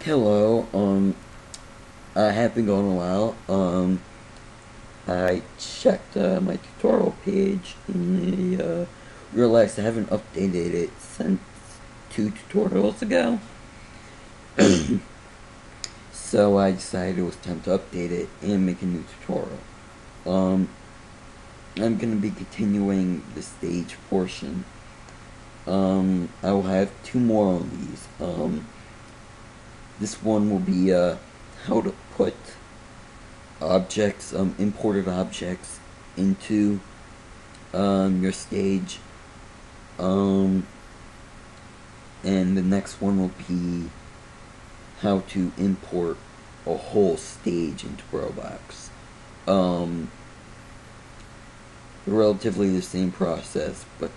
Hello, I have been going a while. I checked my tutorial page and realized I haven't updated it since 2 tutorials ago. So I decided it was time to update it and make a new tutorial. Um, I'm gonna be continuing the stage portion. I will have two more on these. This one will be how to put objects, imported objects into your stage. And the next one will be how to import a whole stage into Roblox. Relatively the same process, but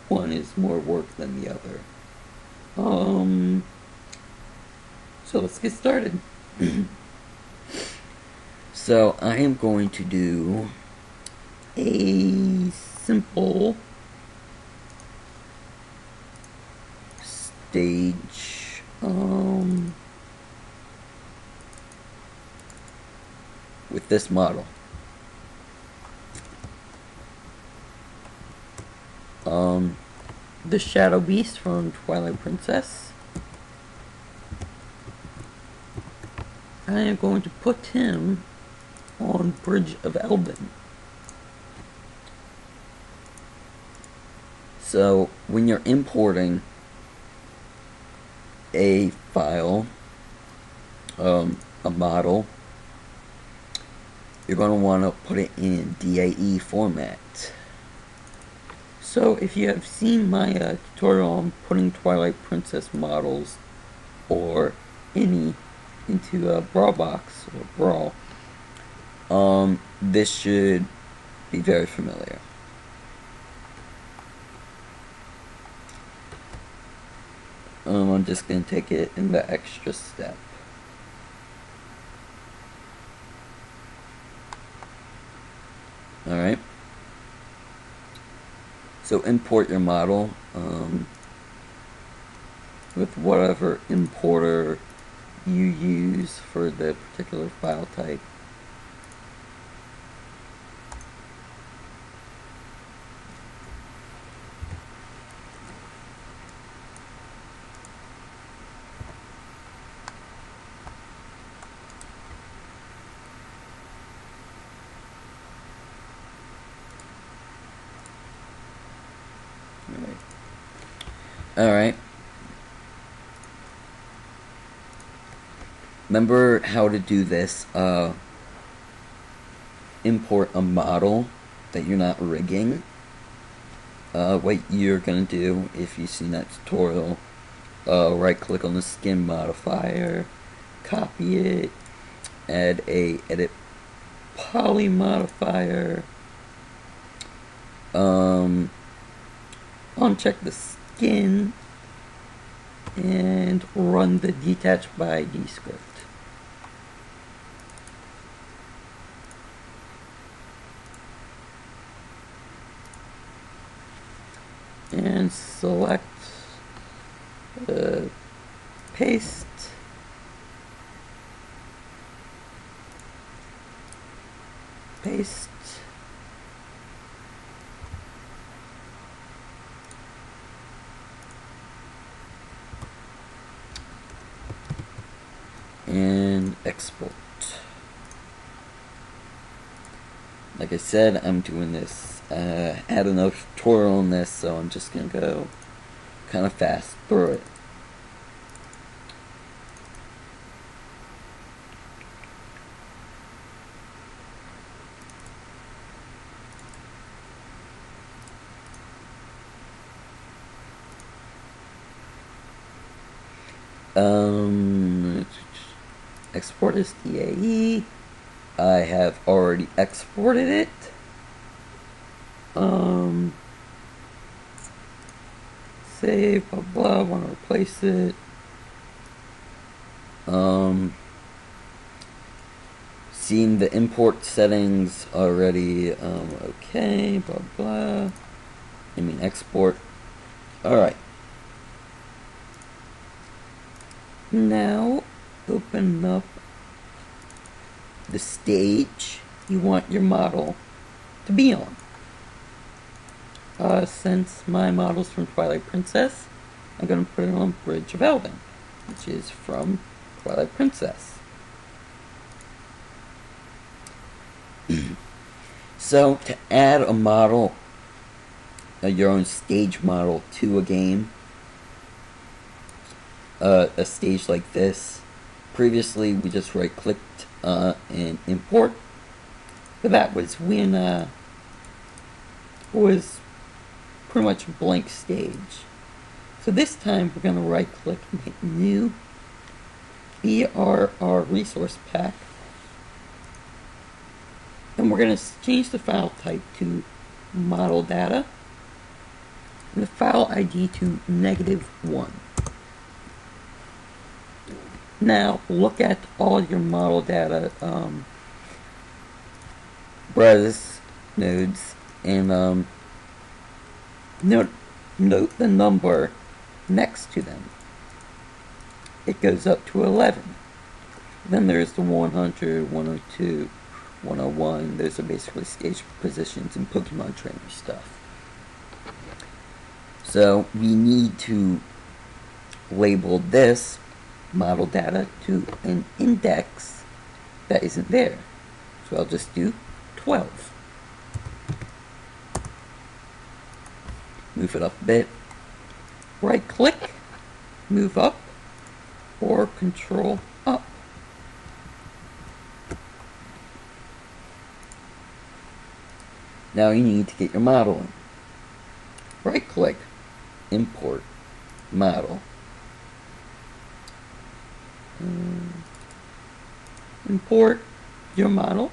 one is more work than the other. So let's get started. So I am going to do a simple stage with this model. The Shadow Beast from Twilight Princess. I am going to put him on Bridge of Elben. So when you're importing a file, a model, you're going to want to put it in DAE format. So if you have seen my tutorial on putting Twilight Princess models or any into Brawlbox or Brawl, this should be very familiar. I'm just going to take it in the extra step. Alright. So import your model with whatever importer you use for the particular file type. Alright. Remember how to do this. Import a model that you're not rigging. What you're going to do, if you've seen that tutorial, right click on the skin modifier, copy it, add a edit poly modifier, uncheck the skin, and run the detach by D script. And select paste, paste, and export. Like I said, I'm doing this. Had another tutorial on this, so I'm just gonna go kind of fast through it. Export as DAE. I have already exported it. Save, blah blah, want to replace it. Seen the import settings already. Okay, blah blah. I mean export. Alright. Now, open up the stage you want your model to be on. Since my model's from Twilight Princess, I'm going to put it on Bridge of Elven, which is from Twilight Princess. So, to add a model, your own stage model to a game, a stage like this, previously we just right-clicked and import, but that was when it was pretty much a blank stage. So this time we're going to right-click and hit New, BRR Resource Pack, and we're going to change the file type to Model Data, and the file ID to -1. Now look at all your model data Bros nodes and note the number next to them. It goes up to 11. Then there's the 100, 102, 101. Those are basically stage positions and Pokemon trainer stuff. So we need to label this model data to an index that isn't there. So I'll just do 12. Move it up a bit. Right click, move up, or control up. Now you need to get your model in. Right click, import model. Import your model.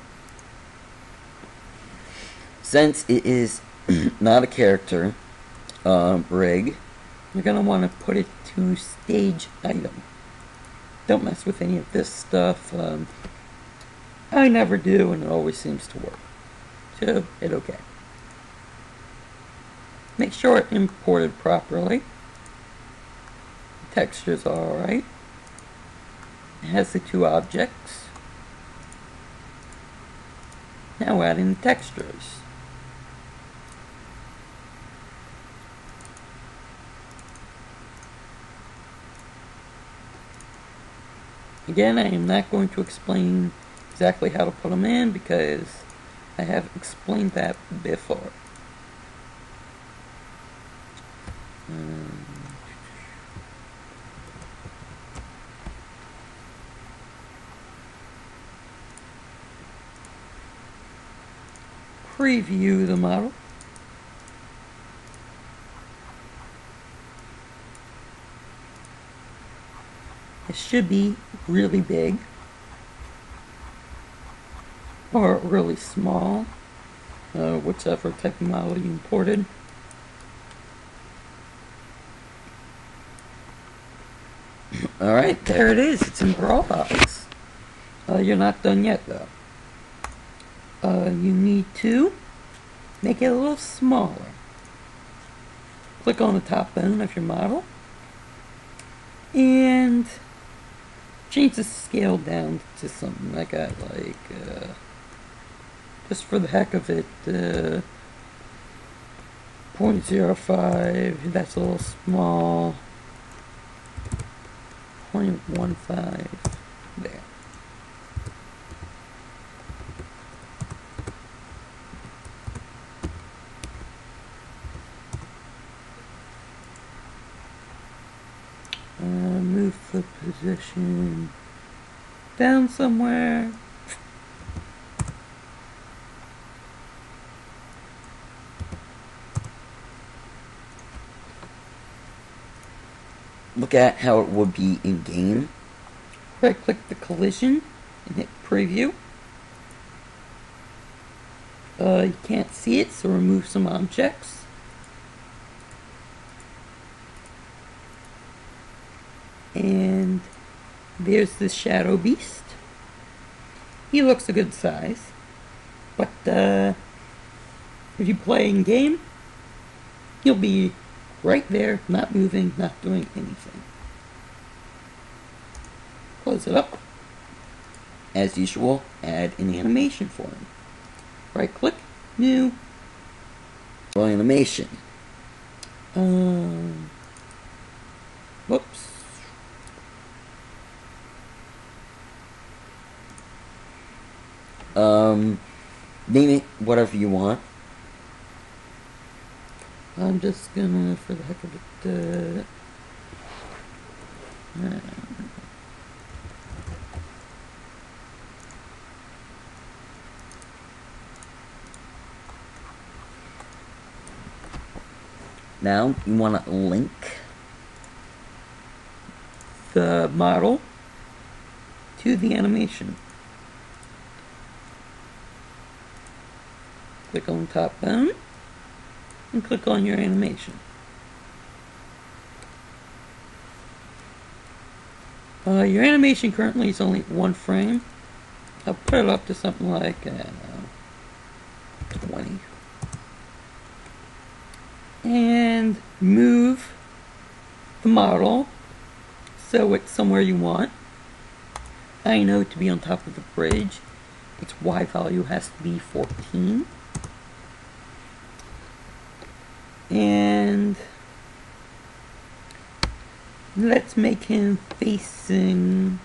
Since it is not a character rig, you're going to want to put it to stage item. Don't mess with any of this stuff. I never do, and it always seems to work. So, it's okay. Make sure it's imported properly. The textures are alright. It has the two objects. Now adding the textures. Again, I am not going to explain exactly how to put them in because I have explained that before. Preview the model. It should be really big or really small, whichever type of model you imported. Alright, there it is. It's in Brawlbox. You're not done yet though. You need to make it a little smaller. Click on the top bone of your model and change the scale down to something I got like just for the heck of it 0.05. That's a little small. 0.15 there. Move the position down somewhere. Look at how it would be in game. Right click the collision and hit preview. You can't see it, so remove some objects. And there's the Shadow Beast. He looks a good size, but if you play in game, he'll be right there, not moving, not doing anything. Close it up. As usual, add an animation for him. Right click, new, animation. Whoops. Name it whatever you want. I'm just gonna, for the heck of it, now you want to link the model to the animation. Click on top bone and click on your animation. Your animation currently is only 1 frame. I'll put it up to something like 20. And move the model so it's somewhere you want. I know to be on top of the bridge, its Y value has to be 14. And let's make him facing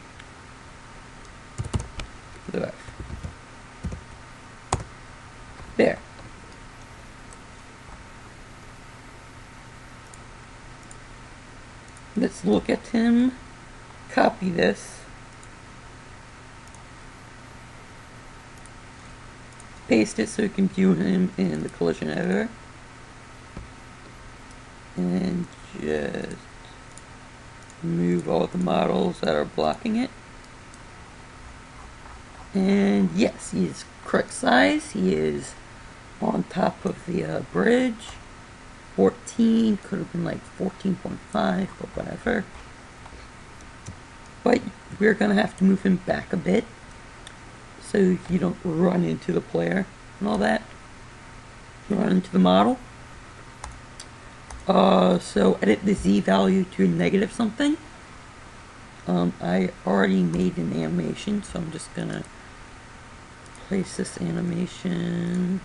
the left. There. Let's look at him, copy this, paste it so you can view him in the collision editor, and just move all the models that are blocking it. And yes, he is correct size. He is on top of the bridge. 14, could have been like 14.5, but whatever. But we're gonna have to move him back a bit so you don't run into the player and all that. You run into the model. So edit the Z value to negative something. I already made an animation, so I'm just gonna place this animation.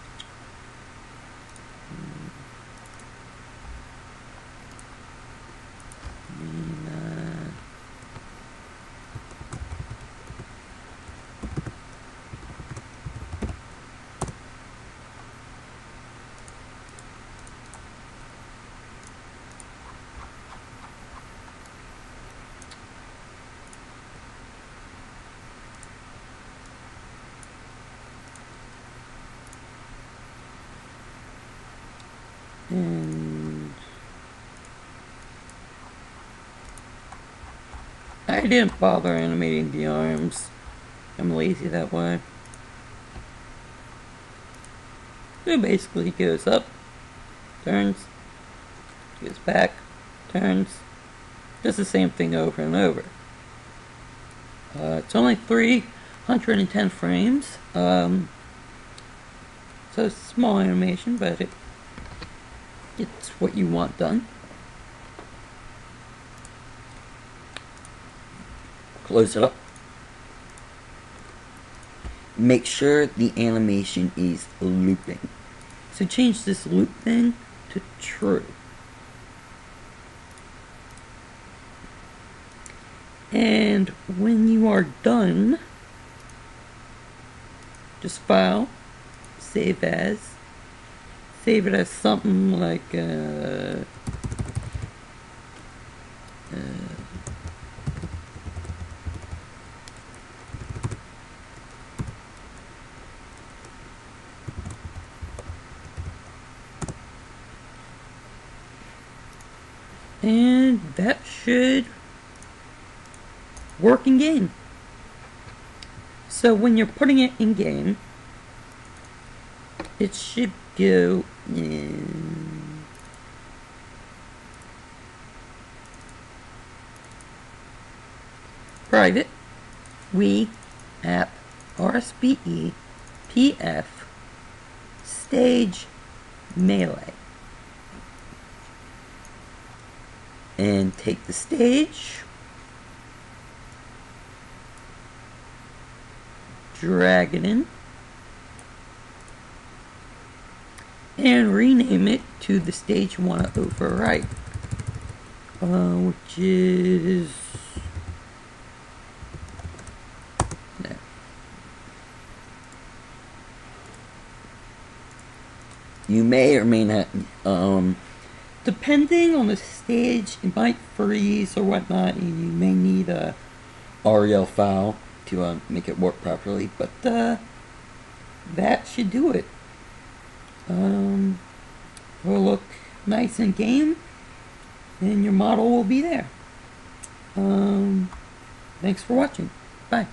And I didn't bother animating the arms. I'm lazy that way. So basically he goes up, turns, goes back, turns. Does the same thing over and over. It's only 310 frames. So it's a small animation, but it's what you want done. Close it up. Make sure the animation is looping. So change this loop thing to true. And when you are done, just file, save as. Save it as something like and that should work in game. So when you're putting it in game, it should go in private, we, app, RSBE, PF, stage, melee. And take the stage, drag it in, and rename it to the stage you want to overwrite, which is there. You may or may not, depending on the stage, it might freeze or whatnot, and you may need a RL file to make it work properly, but that should do it. It'll look nice in game, and your model will be there. Thanks for watching. Bye.